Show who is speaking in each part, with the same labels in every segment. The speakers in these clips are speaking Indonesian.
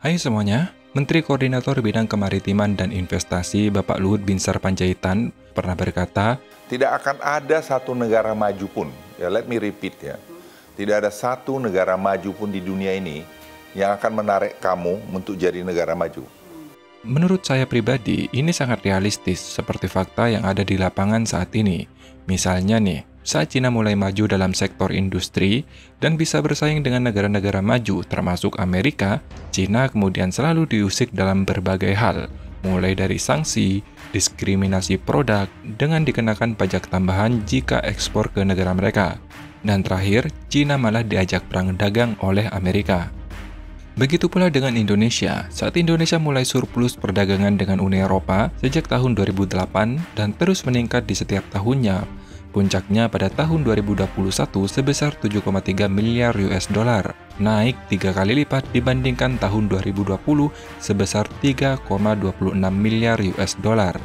Speaker 1: Hai semuanya, Menteri Koordinator Bidang Kemaritiman dan Investasi Bapak Luhut Binsar Panjaitan pernah berkata,
Speaker 2: tidak akan ada satu negara maju pun, ya let me repeat ya, tidak ada satu negara maju pun di dunia ini yang akan menarik kamu untuk jadi negara maju.
Speaker 1: menurut saya pribadi, ini sangat realistis seperti fakta yang ada di lapangan saat ini. Misalnya nih, saat Cina mulai maju dalam sektor industri dan bisa bersaing dengan negara-negara maju termasuk Amerika, Cina kemudian selalu diusik dalam berbagai hal, mulai dari sanksi, diskriminasi produk, dengan dikenakan pajak tambahan jika ekspor ke negara mereka. Dan terakhir, Cina malah diajak perang dagang oleh Amerika. Begitu pula dengan Indonesia, saat Indonesia mulai surplus perdagangan dengan Uni Eropa sejak tahun 2008 dan terus meningkat di setiap tahunnya. Puncaknya pada tahun 2021 sebesar 7,3 miliar US dollar, naik 3 kali lipat dibandingkan tahun 2020 sebesar 3,26 miliar US dollar.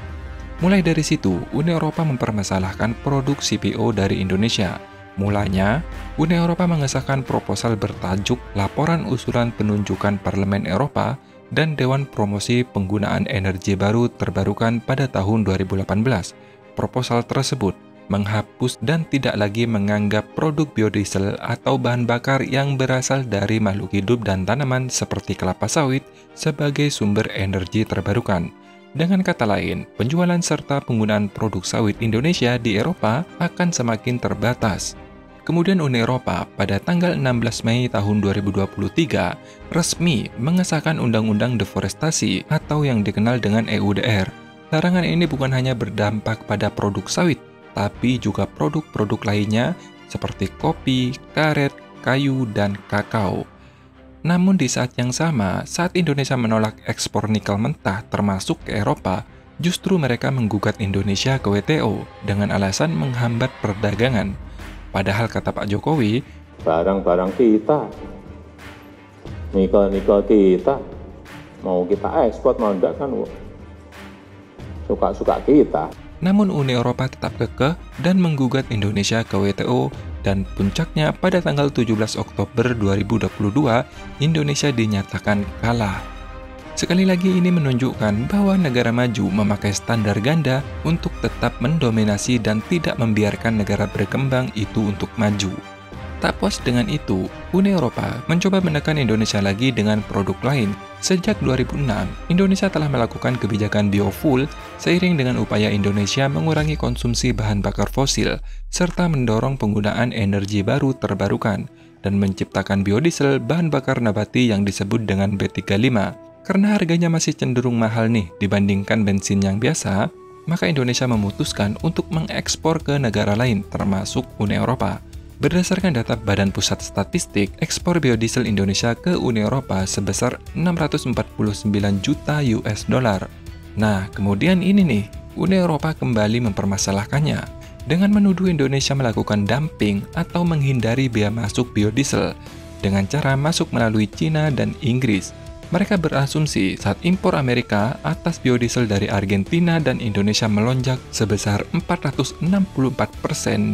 Speaker 1: Mulai dari situ, Uni Eropa mempermasalahkan produk CPO dari Indonesia. Mulanya, Uni Eropa mengesahkan proposal bertajuk Laporan Usulan Penunjukan Parlemen Eropa dan Dewan Promosi Penggunaan Energi Baru Terbarukan pada tahun 2018. Proposal tersebut menghapus dan tidak lagi menganggap produk biodiesel atau bahan bakar yang berasal dari makhluk hidup dan tanaman seperti kelapa sawit sebagai sumber energi terbarukan. Dengan kata lain, penjualan serta penggunaan produk sawit Indonesia di Eropa akan semakin terbatas. Kemudian Uni Eropa pada tanggal 16 Mei tahun 2023 resmi mengesahkan Undang-Undang Deforestasi atau yang dikenal dengan EUDR. Larangan ini bukan hanya berdampak pada produk sawit, tapi juga produk-produk lainnya seperti kopi, karet, kayu, dan kakao. Namun di saat yang sama, saat Indonesia menolak ekspor nikel mentah termasuk ke Eropa, justru mereka menggugat Indonesia ke WTO dengan alasan menghambat perdagangan. Padahal kata Pak Jokowi,
Speaker 3: barang-barang kita, nikel-nikel kita, mau kita ekspor mau enggak kan suka-suka kita.
Speaker 1: Namun Uni Eropa tetap kekeh dan menggugat Indonesia ke WTO dan puncaknya pada tanggal 17 Oktober 2022, Indonesia dinyatakan kalah. Sekali lagi ini menunjukkan bahwa negara maju memakai standar ganda untuk tetap mendominasi dan tidak membiarkan negara berkembang itu untuk maju. Tak puas dengan itu, Uni Eropa mencoba menekan Indonesia lagi dengan produk lain. Sejak 2006, Indonesia telah melakukan kebijakan biofuel seiring dengan upaya Indonesia mengurangi konsumsi bahan bakar fosil, serta mendorong penggunaan energi baru terbarukan, dan menciptakan biodiesel bahan bakar nabati yang disebut dengan B35. Karena harganya masih cenderung mahal nih dibandingkan bensin yang biasa, maka Indonesia memutuskan untuk mengekspor ke negara lain termasuk Uni Eropa. Berdasarkan data Badan Pusat Statistik, ekspor biodiesel Indonesia ke Uni Eropa sebesar 649 juta US dollar. Nah, kemudian ini nih, Uni Eropa kembali mempermasalahkannya dengan menuduh Indonesia melakukan dumping atau menghindari bea masuk biodiesel dengan cara masuk melalui Cina dan Inggris. Mereka berasumsi saat impor Amerika atas biodiesel dari Argentina dan Indonesia melonjak sebesar 464%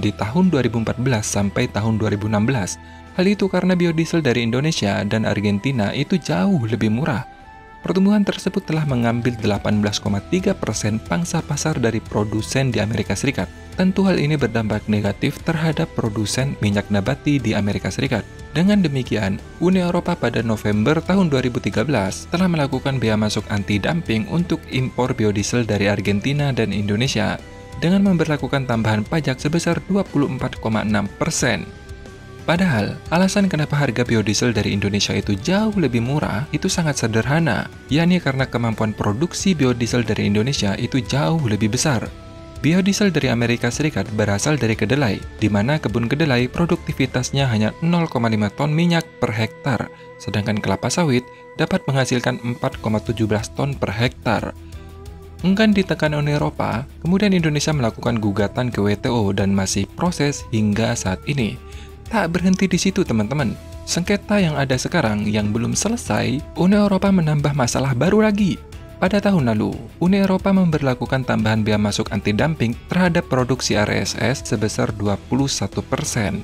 Speaker 1: di tahun 2014 sampai tahun 2016. Hal itu karena biodiesel dari Indonesia dan Argentina itu jauh lebih murah. Pertumbuhan tersebut telah mengambil 18,3% pangsa pasar dari produsen di Amerika Serikat. Tentu hal ini berdampak negatif terhadap produsen minyak nabati di Amerika Serikat. Dengan demikian, Uni Eropa pada November tahun 2013 telah melakukan bea masuk anti-dumping untuk impor biodiesel dari Argentina dan Indonesia dengan memberlakukan tambahan pajak sebesar 24,6%. Padahal, alasan kenapa harga biodiesel dari Indonesia itu jauh lebih murah itu sangat sederhana, yakni karena kemampuan produksi biodiesel dari Indonesia itu jauh lebih besar. Biodiesel dari Amerika Serikat berasal dari kedelai, di mana kebun kedelai produktivitasnya hanya 0,5 ton minyak per hektar, sedangkan kelapa sawit dapat menghasilkan 4,17 ton per hektar. Enggan ditekan Uni Eropa, kemudian Indonesia melakukan gugatan ke WTO dan masih proses hingga saat ini. Tak berhenti di situ teman-teman, sengketa yang ada sekarang yang belum selesai, Uni Eropa menambah masalah baru lagi. Pada tahun lalu, Uni Eropa memberlakukan tambahan bea masuk anti-dumping terhadap produksi RSS sebesar 21%.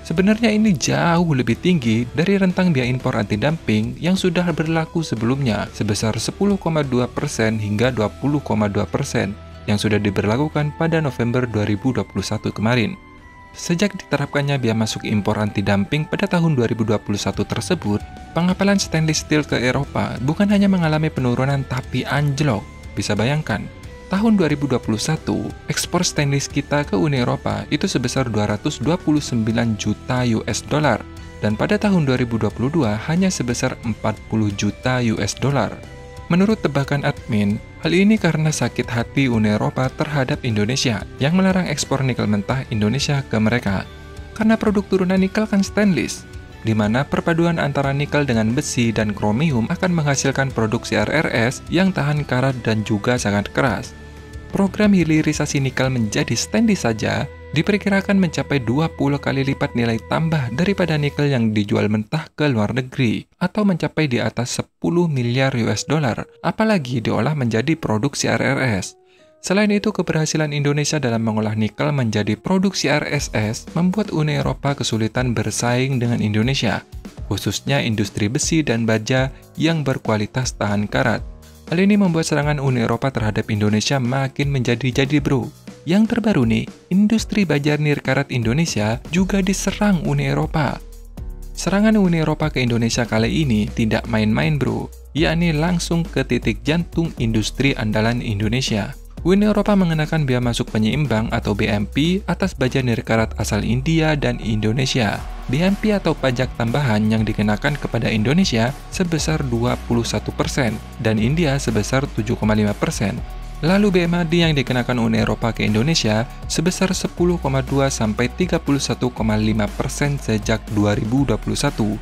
Speaker 1: Sebenarnya ini jauh lebih tinggi dari rentang biaya impor anti-dumping yang sudah berlaku sebelumnya sebesar 10,2% hingga 20,2% yang sudah diberlakukan pada November 2021 kemarin. Sejak diterapkannya biaya masuk impor anti-dumping pada tahun 2021 tersebut, pengapalan stainless steel ke Eropa bukan hanya mengalami penurunan tapi anjlok. Bisa bayangkan, tahun 2021, ekspor stainless kita ke Uni Eropa itu sebesar 229 juta US dollar, dan pada tahun 2022 hanya sebesar 40 juta US dollar. Menurut tebakan admin, hal ini karena sakit hati Uni Eropa terhadap Indonesia yang melarang ekspor nikel mentah Indonesia ke mereka. Karena produk turunan nikel kan stainless, di mana perpaduan antara nikel dengan besi dan kromium akan menghasilkan produk CRRS yang tahan karat dan juga sangat keras. Program hilirisasi nikel menjadi stainless saja diperkirakan mencapai 20 kali lipat nilai tambah daripada nikel yang dijual mentah ke luar negeri, atau mencapai di atas 10 miliar US dollar, apalagi diolah menjadi produk CRRS. Selain itu, keberhasilan Indonesia dalam mengolah nikel menjadi produk CRSS membuat Uni Eropa kesulitan bersaing dengan Indonesia, khususnya industri besi dan baja yang berkualitas tahan karat. Hal ini membuat serangan Uni Eropa terhadap Indonesia makin menjadi-jadi bro. Yang terbaru nih, industri baja nirkarat Indonesia juga diserang Uni Eropa. Serangan Uni Eropa ke Indonesia kali ini tidak main-main bro, yakni langsung ke titik jantung industri andalan Indonesia. Uni Eropa mengenakan biaya masuk penyeimbang atau BMP atas baja nirkarat asal India dan Indonesia. BMP atau pajak tambahan yang dikenakan kepada Indonesia sebesar 21% dan India sebesar 7,5%. Lalu BMAD yang dikenakan Uni Eropa ke Indonesia sebesar 10,2 sampai 31,5% sejak 2021.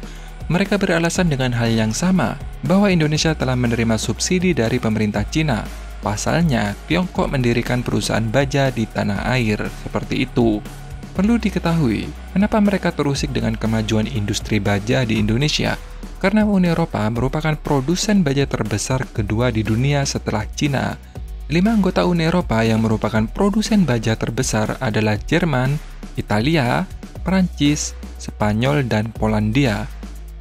Speaker 1: Mereka beralasan dengan hal yang sama, bahwa Indonesia telah menerima subsidi dari pemerintah Cina. Pasalnya, Tiongkok mendirikan perusahaan baja di tanah air, seperti itu. Perlu diketahui, kenapa mereka terusik dengan kemajuan industri baja di Indonesia? Karena Uni Eropa merupakan produsen baja terbesar kedua di dunia setelah Cina. 5 anggota Uni Eropa yang merupakan produsen baja terbesar adalah Jerman, Italia, Prancis, Spanyol, dan Polandia.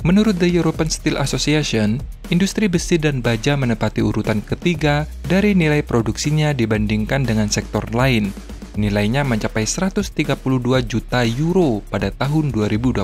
Speaker 1: Menurut The European Steel Association, industri besi dan baja menempati urutan ketiga dari nilai produksinya dibandingkan dengan sektor lain. Nilainya mencapai 132 juta euro pada tahun 2020.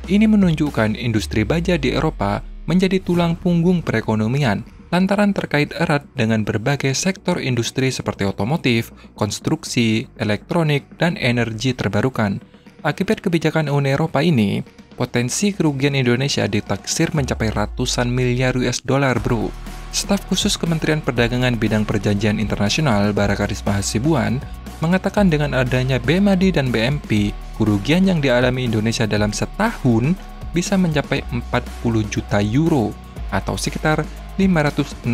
Speaker 1: Ini menunjukkan industri baja di Eropa menjadi tulang punggung perekonomian, lantaran terkait erat dengan berbagai sektor industri seperti otomotif, konstruksi, elektronik, dan energi terbarukan. Akibat kebijakan Uni Eropa ini, potensi kerugian Indonesia ditaksir mencapai ratusan miliar US dollar bro. Staf khusus Kementerian Perdagangan Bidang Perjanjian Internasional Barakarisma Hasibuan mengatakan dengan adanya BMAD dan BMP, kerugian yang dialami Indonesia dalam setahun bisa mencapai 40 juta euro atau sekitar 569,1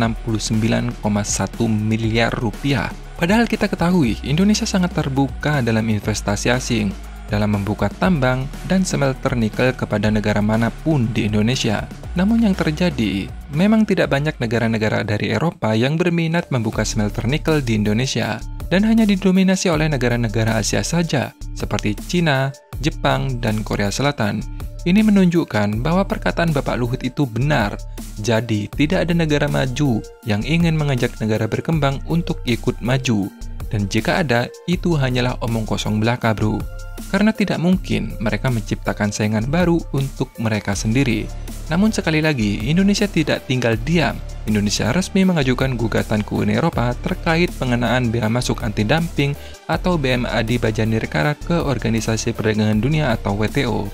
Speaker 1: miliar rupiah. Padahal kita ketahui Indonesia sangat terbuka dalam investasi asing, dalam membuka tambang dan smelter nikel kepada negara manapun di Indonesia. Namun yang terjadi, memang tidak banyak negara-negara dari Eropa yang berminat membuka smelter nikel di Indonesia, dan hanya didominasi oleh negara-negara Asia saja, seperti Cina, Jepang, dan Korea Selatan. Ini menunjukkan bahwa perkataan Bapak Luhut itu benar. Jadi, tidak ada negara maju yang ingin mengajak negara berkembang untuk ikut maju. Dan jika ada, itu hanyalah omong kosong belaka, bro. Karena tidak mungkin mereka menciptakan saingan baru untuk mereka sendiri. Namun sekali lagi, Indonesia tidak tinggal diam. Indonesia resmi mengajukan gugatan ke Uni Eropa terkait pengenaan bea masuk anti-dumping atau BMAD baja nirkarat ke Organisasi Perdagangan Dunia atau WTO.